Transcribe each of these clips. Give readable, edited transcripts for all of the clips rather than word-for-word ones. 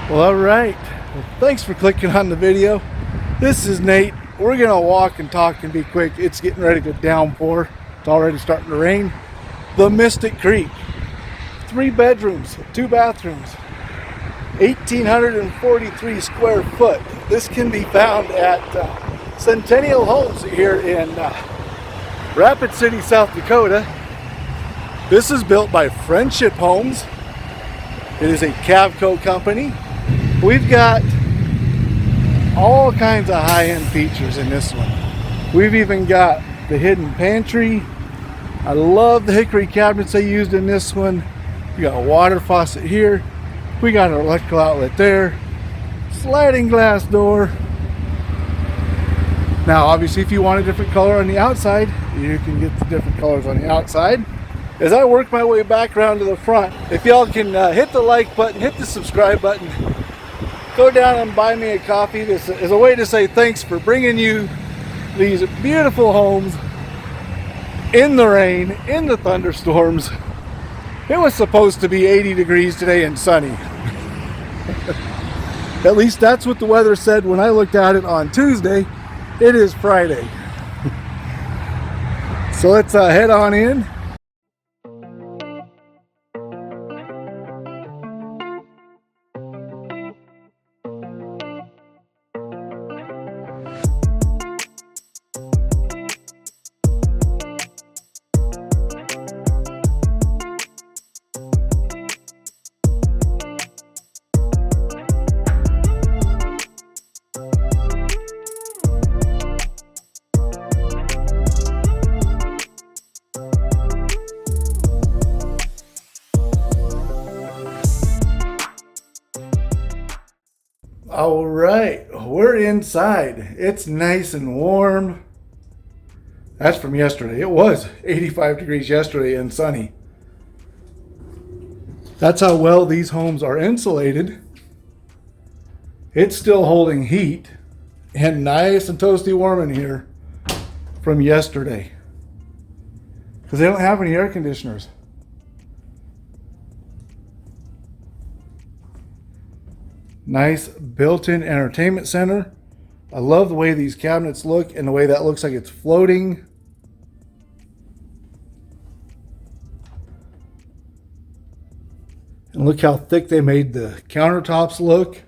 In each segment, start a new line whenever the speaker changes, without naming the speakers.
Well, all right. Well, thanks for clicking on the video. This is Nate. We're gonna walk and talk and be quick. It's getting ready to downpour. It's already starting to rain. The Mystic Creek. 3 bedrooms, 2 bathrooms, 1,843 square foot. This can be found at Centennial Homes here in Rapid City, South Dakota. This is built by Friendship Homes. It is a Cavco company. We've got all kinds of high-end features in this one. We've even got the hidden pantry. I love the hickory cabinets they used in this one. We got a water faucet here. We got an electrical outlet there. Sliding glass door. Now, obviously, if you want a different color on the outside, you can get the different colors on the outside. As I work my way back around to the front, if y'all can hit the like button, hit the subscribe button, go down and buy me a coffee. This is a way to say thanks for bringing you these beautiful homes in the rain, in the thunderstorms. It was supposed to be 80 degrees today and sunny. At least that's what the weather said when I looked at it on Tuesday. It is Friday. So let's head on in. All right, we're inside. It's nice and warm. That's from yesterday. It was 85 degrees yesterday and sunny. That's how well these homes are insulated. It's still holding heat and nice and toasty warm in here from yesterday because they don't have any air conditioners. Nice built-in entertainment center. I love the way these cabinets look and the way that looks like it's floating. And look how thick they made the countertops look.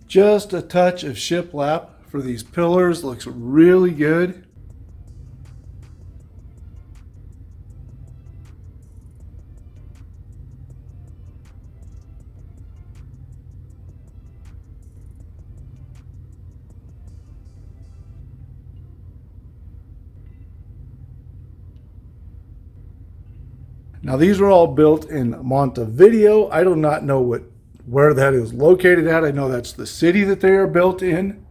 Just a touch of shiplap for these pillars. Looks really good. Now these were all built in Montevideo. I do not know where that is located at. I know that's the city that they are built in.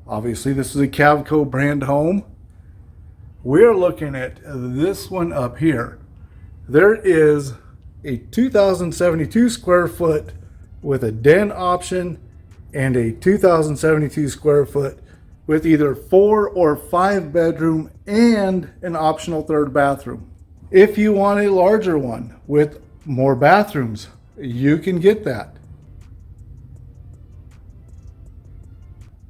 Obviously this is a Cavco brand home. We're looking at this one up here. There is a 2,072 square foot with a den option and a 2,072 square foot with either 4 or 5 bedroom and an optional 3rd bathroom. If you want a larger one with more bathrooms, you can get that.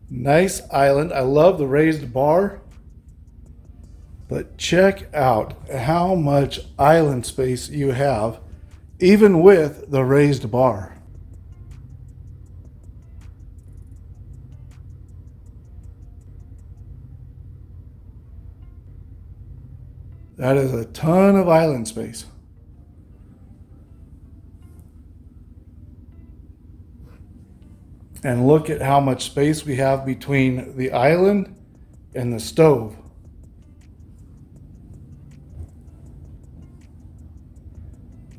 Nice island. I love the raised bar. But check out how much island space you have, even with the raised bar. That is a ton of island space. And look at how much space we have between the island and the stove.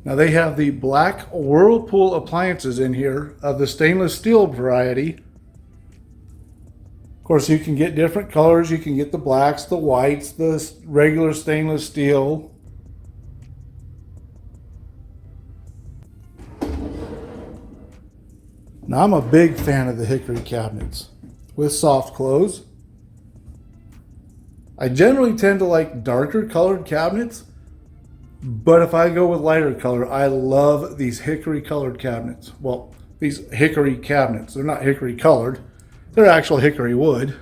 Now they have the black Whirlpool appliances in here of the stainless steel variety. Of course, you can get different colors. You can get the blacks, the whites, the regular stainless steel. Now, I'm a big fan of the hickory cabinets with soft close. I generally tend to like darker colored cabinets, But if I go with lighter color, I love these hickory colored cabinets. Well, these hickory cabinets, they're not hickory colored. They're actual hickory wood.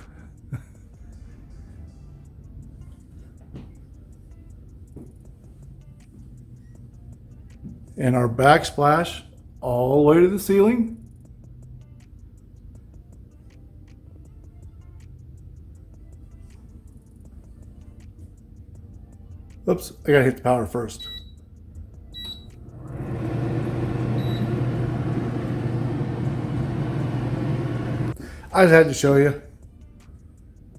And our backsplash all the way to the ceiling. Oops, I gotta hit the power first. I just had to show you.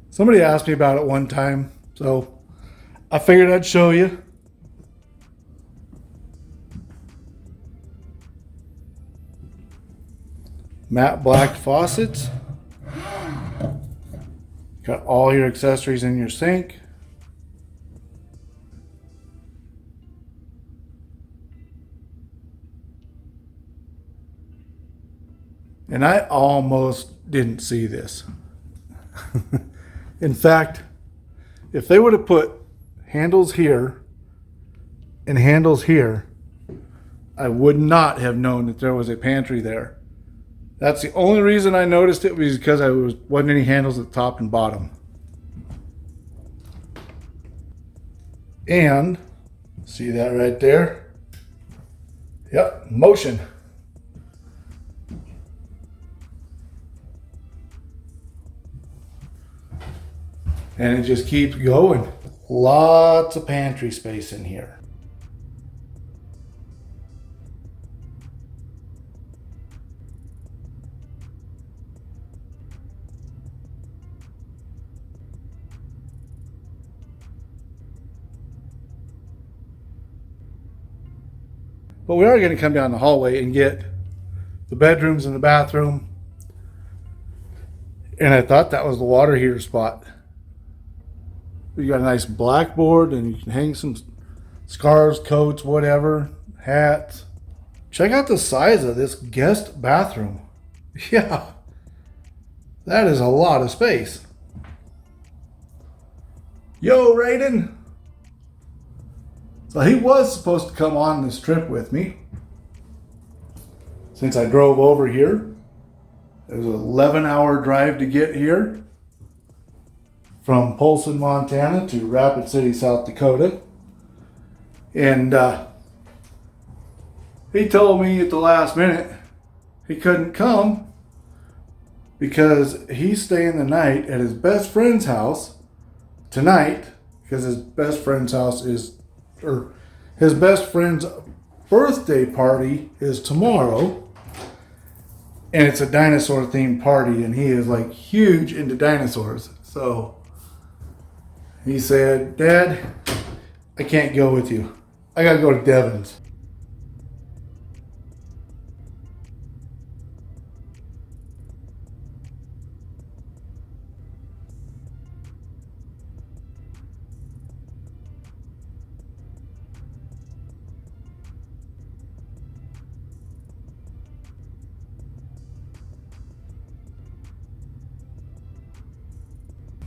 Somebody asked me about it one time, so I figured I'd show you. Matte black faucets. Got all your accessories in your sink. And I almost didn't see this. In fact, if they would have put handles here and handles here, I would not have known that there was a pantry there. That's the only reason I noticed it, was because there wasn't any handles at the top and bottom. And see that right there? Yep, motion. And it just keeps going. Lots of pantry space in here. But we are going to come down the hallway and get the bedrooms and the bathroom. And I thought that was the water heater spot. We got a nice blackboard, and you can hang some scarves, coats, whatever, hats. Check out the size of this guest bathroom. Yeah, that is a lot of space. Yo, Raiden. So he was supposed to come on this trip with me. Since I drove over here, it was an 11-hour drive to get here from Polson, Montana to Rapid City, South Dakota. And he told me at the last minute he couldn't come because he's staying the night at his best friend's house tonight, because his best friend's house is, or his best friend's birthday party is tomorrow, and it's a dinosaur themed party, and he is like huge into dinosaurs. So he said, Dad, I can't go with you. I gotta go to Devon's.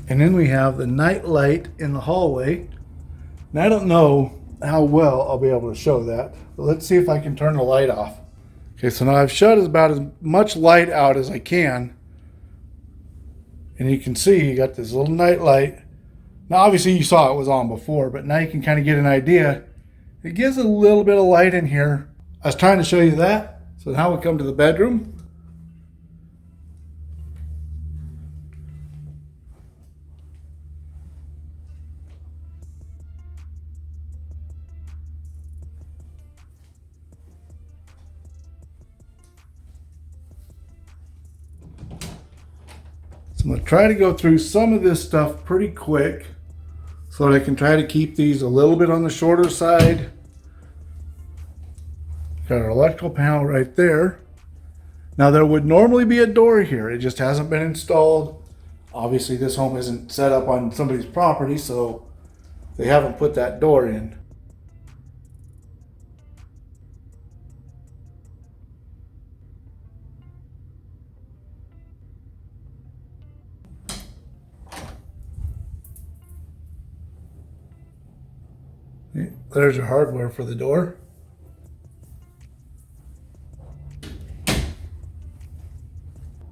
And then we have the night light in the hallway. And I don't know how well I'll be able to show that, but let's see if I can turn the light off. Okay, so now I've shut about as much light out as I can. And you can see you got this little night light. Now obviously you saw it was on before, but now you can kind of get an idea. It gives a little bit of light in here. I was trying to show you that. So now we come to the bedroom. So I'm going to try to go through some of this stuff pretty quick so that I can try to keep these a little bit on the shorter side. Got our electrical panel right there. Now there would normally be a door here. It just hasn't been installed. Obviously this home isn't set up on somebody's property, so they haven't put that door in. There's your hardware for the door.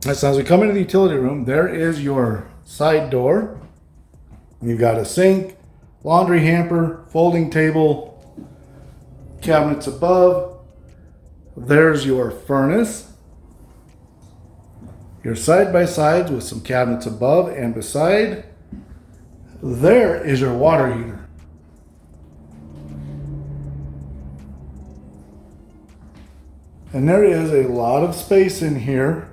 So as we come into the utility room, there is your side door. You've got a sink, laundry hamper, folding table, cabinets above. There's your furnace. Your side-by-sides with some cabinets above and beside. There is your water heater. And there is a lot of space in here.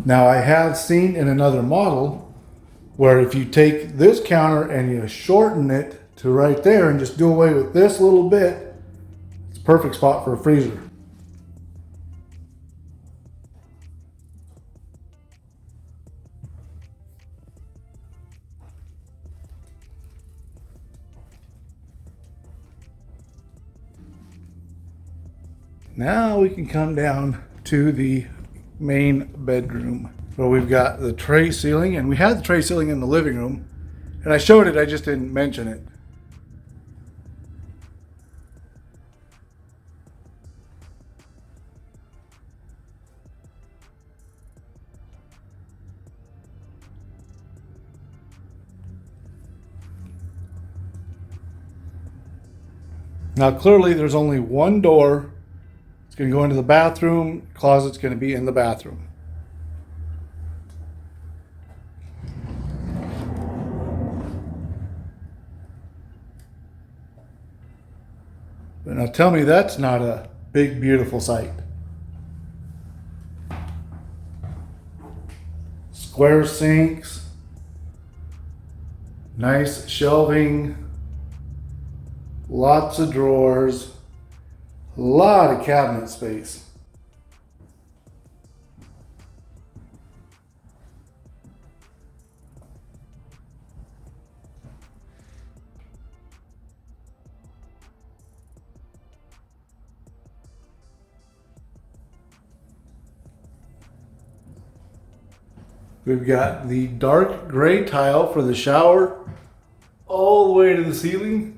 Now I have seen in another model where if you take this counter and you shorten it to right there and just do away with this little bit, it's a perfect spot for a freezer. Now we can come down to the main bedroom where we've got the tray ceiling, and we had the tray ceiling in the living room, and I showed it, I just didn't mention it. Now clearly there's only one door. It's going to go into the bathroom. Closet's going to be in the bathroom. But now tell me that's not a big, beautiful sight. Square sinks, nice shelving, lots of drawers. A lot of cabinet space. We've got the dark gray tile for the shower all the way to the ceiling.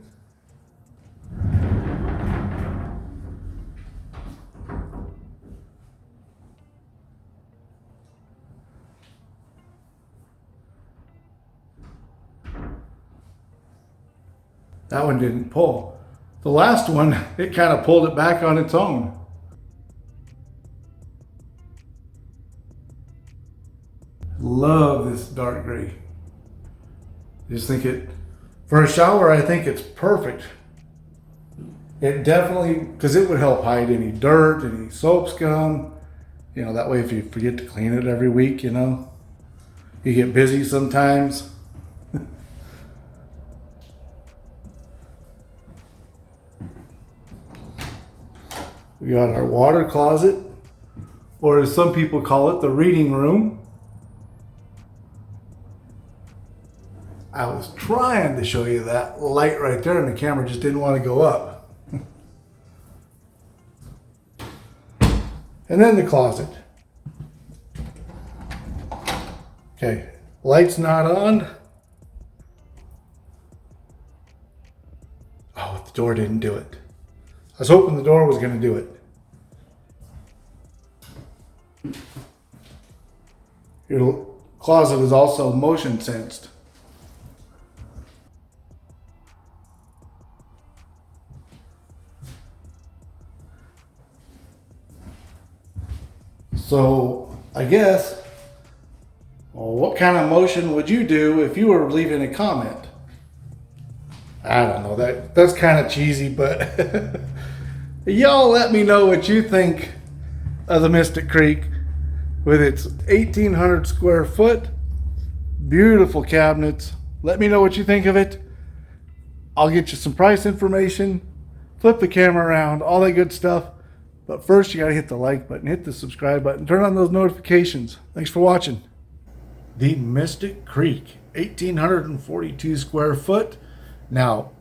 That one didn't pull. The last one, it kind of pulled it back on its own. Love this dark gray. Just think it, for a shower, I think it's perfect. It definitely, because it would help hide any dirt, any soap scum. You know, that way if you forget to clean it every week, you know, you get busy sometimes. We got our water closet, or as some people call it, the reading room. I was trying to show you that light right there and the camera just didn't want to go up. And then the closet. Okay, light's not on. Oh, the door didn't do it. I was hoping the door was going to do it. Your closet is also motion sensed. So I guess, well, what kind of motion would you do if you were leaving a comment? I don't know, that's kind of cheesy, but y'all let me know what you think of the Mystic Creek with its 1,800 square foot, beautiful cabinets. Let me know what you think of it. I'll get you some price information, flip the camera around, all that good stuff. But first you gotta hit the like button, hit the subscribe button, turn on those notifications. Thanks for watching. The Mystic Creek, 1,842 square foot. Now,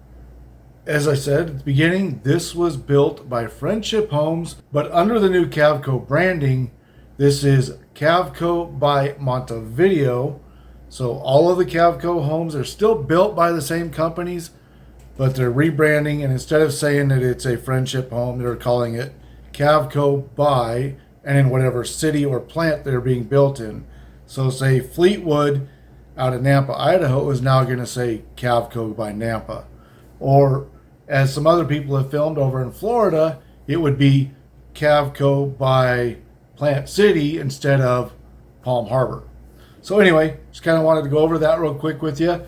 as I said at the beginning, this was built by Friendship Homes, but under the new Cavco branding, This is Cavco by Montevideo. So all of the Cavco homes are still built by the same companies, but they're rebranding, and instead of saying that it's a friendship home, they're calling it Cavco by, and in whatever city or plant they're being built in. So say Fleetwood out of Nampa, Idaho is now going to say Cavco by Nampa. Or as some other people have filmed over in Florida, it would be Cavco by Plant City instead of Palm Harbor. So anyway, just kind of wanted to go over that real quick with you.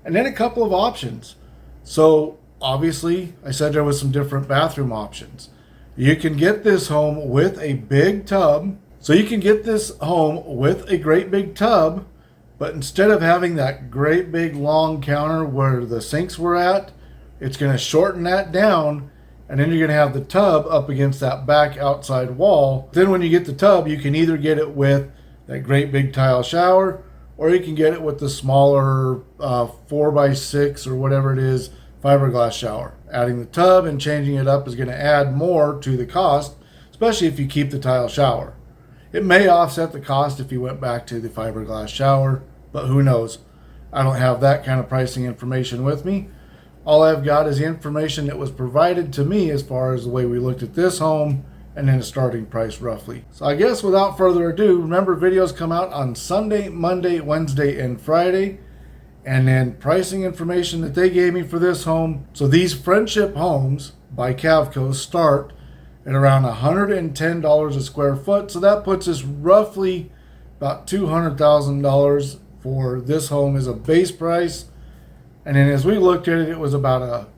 And then a couple of options. So obviously, I said there was some different bathroom options. You can get this home with a big tub. So you can get this home with a great big tub, but instead of having that great big long counter where the sinks were at, it's going to shorten that down, and then you're going to have the tub up against that back outside wall. Then when you get the tub, you can either get it with that great big tile shower, or you can get it with the smaller 4x6 or whatever it is fiberglass shower. Adding the tub and changing it up is going to add more to the cost, especially if you keep the tile shower. It may offset the cost if you went back to the fiberglass shower, but who knows? I don't have that kind of pricing information with me. All I've got is the information that was provided to me as far as the way we looked at this home and then a starting price roughly. So I guess without further ado, remember videos come out on Sunday, Monday, Wednesday, and Friday. And then pricing information that they gave me for this home. So these friendship homes by Cavco start at around $110 a square foot. So that puts us roughly about $200,000 for this home as a base price. And then as we looked at it, it was about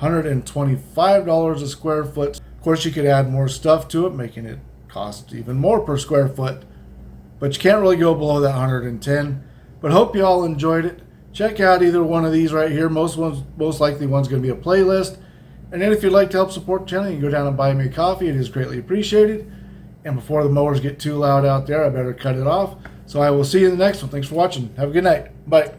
$125 a square foot. Of course, you could add more stuff to it, making it cost even more per square foot. But you can't really go below that 110. But hope you all enjoyed it. Check out either one of these right here. Most likely one's going to be a playlist. And then if you'd like to help support the channel, you can go down and buy me a coffee. It is greatly appreciated. And before the mowers get too loud out there, I better cut it off. So I will see you in the next one. Thanks for watching. Have a good night. Bye.